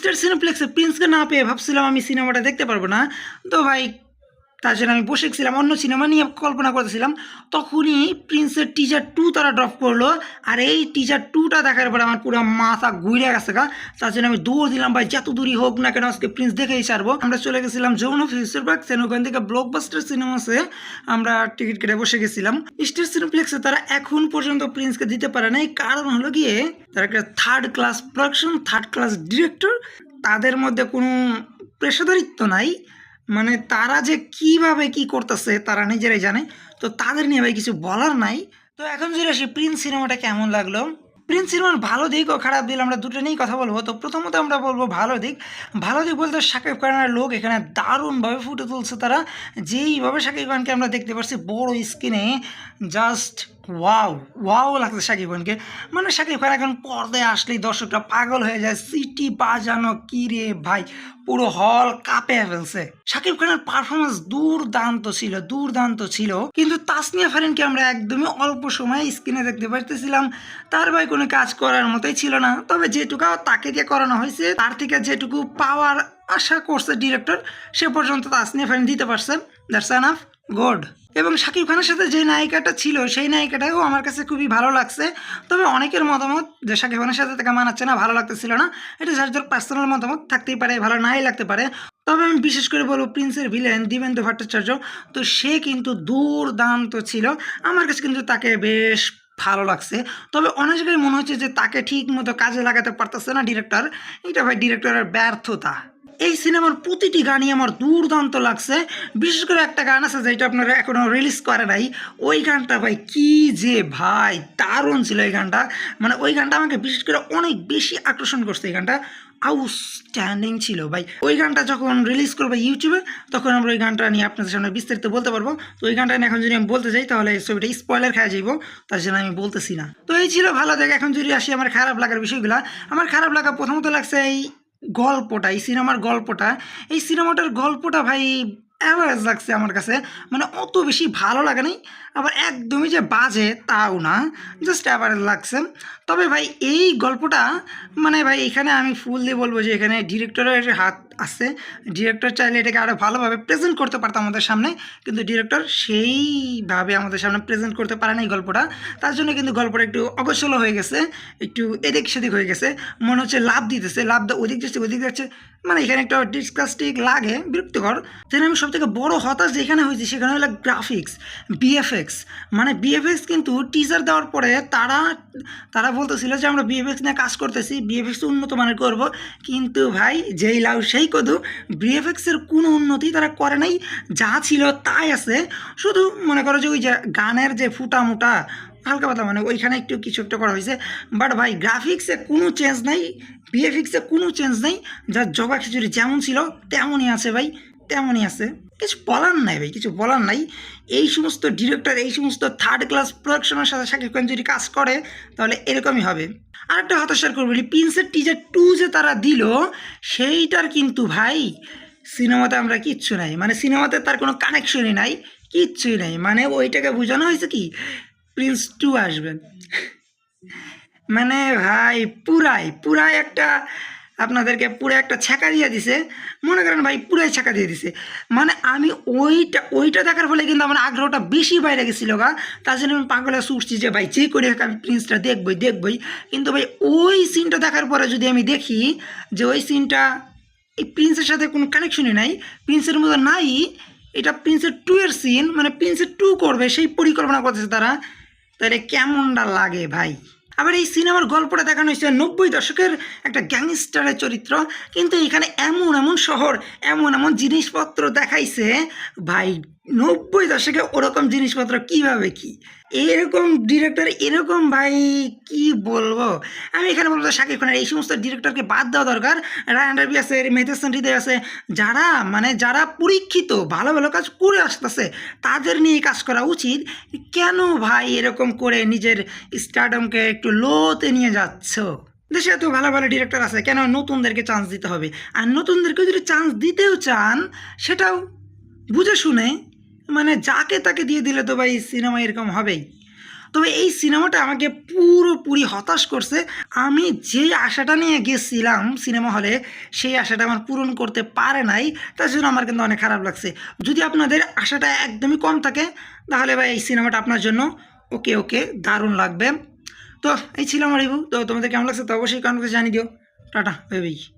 Star সিনেপ্লেক্সে প্রিন্সকে না পেয়ে ভাবছিলাম আমি সিনেমাটা দেখতে পারবো না। তো ভাই তার জন্য আমি বসেছিলাম, অন্য সিনেমা নিয়ে কল্পনা করতেছিলাম। তখনই প্রিন্সের টিজার 2 তারা ড্রপ করলো। আর এই টিজার 2টা দেখার পরে আমার পুরো মাথা ঘুরে গেছে গা। তার জন্য আমি দৌড় দিলাম ভাই, যত দূরই হোক না কেন আজকে প্রিন্স দেখেই ছাড়বো। আমরা চলে গেছিলাম যমুনা ফিউচার পার্ক, ওখান থেকে ব্লকবাস্টার সিনেমাসে আমরা টিকিট কেটে বসে গেছিলাম। স্টার সিনেপ্লেক্সে তারা এখন পর্যন্ত প্রিন্সকে দিতে পারে নাই, কারণ হলো গিয়ে তারা একটা third class production, third class director, তাদের মধ্যে কোনো পেশাদারিত্ব নাই। মানে তারা যে কিভাবে কি করতেছে তারা নিজেরাই জানে। তো তাদের নিয়ে ভাই কিছু বলার নাই। তো এখন যদি আসি প্রিন্স সিনেমাটা কেমন লাগলো। প্রিন্স সিনেমার ভালো দিক ও খারাপ দিক আমরা দুটো নিয়েই কথা বলবো। তো প্রথমত আমরা বলবো ভালো দিক। ভালো দিক বলতে শাকিব খানের লোক এখানে দারুণভাবে ফুটে তুলছে তারা। যেইভাবে শাকিব খানকে আমরা দেখতে পাচ্ছি বড় স্ক্রিনে, জাস্ট ওয়াও ওয়াও লাগছে শাকিব খানকে। মানে শাকিব খান এখন পর্দায় আসলেই দর্শকরা পাগল হয়ে যায়, সিটি বাজানো কি রে ভাই, পুরো হল কাঁপে ফেলছে। শাকিব খানের পারফরমেন্স দুর্দান্ত ছিল, দুর্দান্ত ছিল। কিন্তু তাসনিয়া ফারিনকে আমরা একদমই অল্প সময় স্ক্রিনে দেখতে পারতেছিলাম। তার ভাই কোনো কাজ করার মতোই ছিল না। তবে যেটুকু তাকে দিয়ে করানো হয়েছে তার থেকে যেটুকু পাওয়ার আশা করছে ডিরেক্টর, সে পর্যন্ত তাসনিয়া ফারিন দিতে পারছেন। That's enough, good. এবং শাকিব খানের সাথে যে নায়িকাটা ছিল সেই নায়িকাটাও আমার কাছে খুবই ভালো লাগছে। তবে অনেকের মতামত যে শাকিব খানের সাথে তাকে মানাচ্ছে না, ভালো লাগতেছিল না। এটা যার যার পার্সোনাল মতামত থাকতেই পারে, ভালো নাই লাগতে পারে। তবে আমি বিশেষ করে বলবো প্রিন্সের ভিলেন দিবেন্দু ভট্টাচার্য, তো সে কিন্তু দুর্দান্ত ছিল। আমার কাছে কিন্তু তাকে বেশ ভালো লাগছে। তবে অনেক জায়গায় মনে হচ্ছে যে তাকে ঠিক মতো কাজে লাগাতে পারতেছে না ডিরেক্টর। এটা ভাই ডিরেক্টরের ব্যর্থতা। এই সিনেমার প্রতিটি গানই আমার দুর্দান্ত লাগছে। বিশেষ করে একটা গান আছে যেটা আপনারা এখনও রিলিজ করে নাই, ওই গানটা ভাই কি যে ভাই দারুণ ছিল এই গানটা। মানে ওই গানটা আমাকে বিশেষ করে অনেক বেশি আকর্ষণ করছে। এই গানটা আউটস্ট্যান্ডিং ছিল ভাই। ওই গানটা যখন রিলিজ করবো ইউটিউবে তখন আমরা ওই গানটা নিয়ে আপনাদের সামনে বিস্তারিত বলতে পারবো। তো ওই গানটা নিয়ে এখন যদি আমি বলতে যাই তাহলে ছবিটা স্পয়লার খেয়ে যাইব, তার জন্য আমি বলতেছি না। তো এই ছিল ভালো জায়গা। এখন যদি আসি আমার খারাপ লাগার বিষয়গুলো, আমার খারাপ লাগা প্রথমত লাগছে এই গল্পটা, এই সিনেমার গল্পটা। এই সিনেমাটার গল্পটা ভাই অ্যাভারেজ লাগছে আমার কাছে। মানে অত বেশি ভালো লাগে নাই, আবার একদমই যে বাজে তাও না, জাস্ট অ্যাভারেজ লাগছে। তবে ভাই এই গল্পটা মানে ভাই এখানে আমি ফুল দিয়ে বলবো যে এখানে ডিরেক্টরের হাত আছে। ডিরেক্টর চাইলে এটাকে আরও ভালোভাবে প্রেজেন্ট করতে পারতো আমাদের সামনে, কিন্তু ডিরেক্টর সেইভাবে আমাদের সামনে প্রেজেন্ট করতে পারে না এই গল্পটা। তার জন্য কিন্তু গল্পটা একটু অগোছলো হয়ে গেছে, একটু এদিক সেদিক হয়ে গেছে। মনে হচ্ছে লাভ দিতেছে, লাভ ওদিক যাচ্ছে ওদিক যাচ্ছে। মানে এখানে একটা ডিসকাস্টিক লাগে, বিরক্তিকর। যেন আমি সবথেকে বড় হতাশ যেখানে হয়েছি সেখানে হলো গ্রাফিক্স, বিএফএক্স। মানে বিএফএক্স কিন্তু টিজার দেওয়ার পরে তারা বলতেছিল যে আমরা বিএফএক্স নিয়ে কাজ করতেছি, বিএফএক্স উন্নত মানের করব। কিন্তু ভাই যেই লাউ সেই কদু, বিএফএক্সের কোনো উন্নতি তারা করে নাই, যা ছিল তাই আছে। শুধু মনে করো যে ওই যে গানের যে ফুটা মুটা হালকা পাতলা মানে ওইখানে একটু কিছু একটা করা হয়েছে। বাট ভাই গ্রাফিক্সে কোনো চেঞ্জ নাই, বিএফএক্সে কোনো চেঞ্জ নাই। যা জবা খিচুড়ি যেমন ছিল তেমনই আছে ভাই, তেমনই আছে। কিছু বলার নাই ভাই, কিছু বলার নাই। এই সমস্ত ডিরেক্টর, এই সমস্ত থার্ড ক্লাস প্রোডাকশনের সাথে শাকিব খান যদি কাজ করে তাহলে এরকমই হবে। আরেকটা হতাশার করবো, প্রিন্সের টিজার 2 যে তারা দিল সেইটার কিন্তু ভাই সিনেমাতে আমরা কিচ্ছু নাই। মানে সিনেমাতে তার কোনো কানেকশনই নাই, কিচ্ছুই নাই। মানে ওইটাকে বোঝানো হয়েছে কি প্রিন্স 2 আসবেন। মানে ভাই পুরাই একটা আপনাদেরকে পুরো একটা ছ্যাঁকা দিয়ে দিছে। মনে করেন ভাই পুরাই ছ্যাঁকা দিয়ে দিছে। মানে আমি ওইটা দেখার ফলে কিন্তু আমার আগ্রহটা বেশি বাইরে গেছিলো গা। তার জন্য আমি পাগলে ছুটছি যে ভাই যে করে আমি প্রিন্সটা দেখবই। কিন্তু ভাই ওই সিনটা দেখার পরে যদি আমি দেখি যে ওই সিনটা এই প্রিন্সের সাথে কোনো কানেকশনই নাই, প্রিন্সের মতো নাই, এটা প্রিন্সের 2 এর সিন, মানে প্রিন্সের 2 করবে সেই পরিকল্পনা করতেছে তারা, তাহলে কেমনটা লাগে ভাই। আবার এই সিনেমার গল্পটা দেখানো হয়েছে 90 দশকের একটা গ্যাংস্টারের চরিত্র, কিন্তু এখানে এমন শহর, এমন জিনিসপত্র দেখাইছে ভাই 90 দশকে ওরকম জিনিসপত্র কিভাবে কি এরকম ডিরেক্টর, এরকম ভাই কি বলবো। আমি এখানে বলবো শাকিব খানের এই সমস্ত ডিরেক্টরকে বাদ দেওয়া দরকার। রায়ান রাবি আছে, মেহেদি হাসান হৃদয় আছে, যারা পরীক্ষিত ভালো কাজ করে আসতেছে তাদের নিয়ে কাজ করা উচিত। কেন ভাই এরকম করে নিজের স্টারডমকে একটু লোতে নিয়ে যাচ্ছ? দেশে এত ভালো ডিরেক্টর আছে, কেন নতুনদেরকে চান্স দিতে হবে? আর নতুনদেরকে যদি চান্স দিতেও চান সেটাও বুঝে শুনে, মানে যাকে তাকে দিয়ে দিলে তো ভাই সিনেমা এরকম হবেই। তবে এই সিনেমাটা আমাকে পুরোপুরি হতাশ করছে। আমি যেই আশাটা নিয়ে গেছিলাম সিনেমা হলে, সেই আশাটা আমার পূরণ করতে পারে নাই। তার জন্য আমার কিন্তু অনেক খারাপ লাগছে। যদি আপনাদের আশাটা একদমই কম থাকে, তাহলে ভাই এই সিনেমাটা আপনার জন্য ওকে ওকে দারুণ লাগবে। তো এই ছিল আমার রিভিউ। তো তোমাদের কেমন লাগছে তো অবশ্যই কমেন্ট করে জানিয়ে দিও। Tata, bye bye.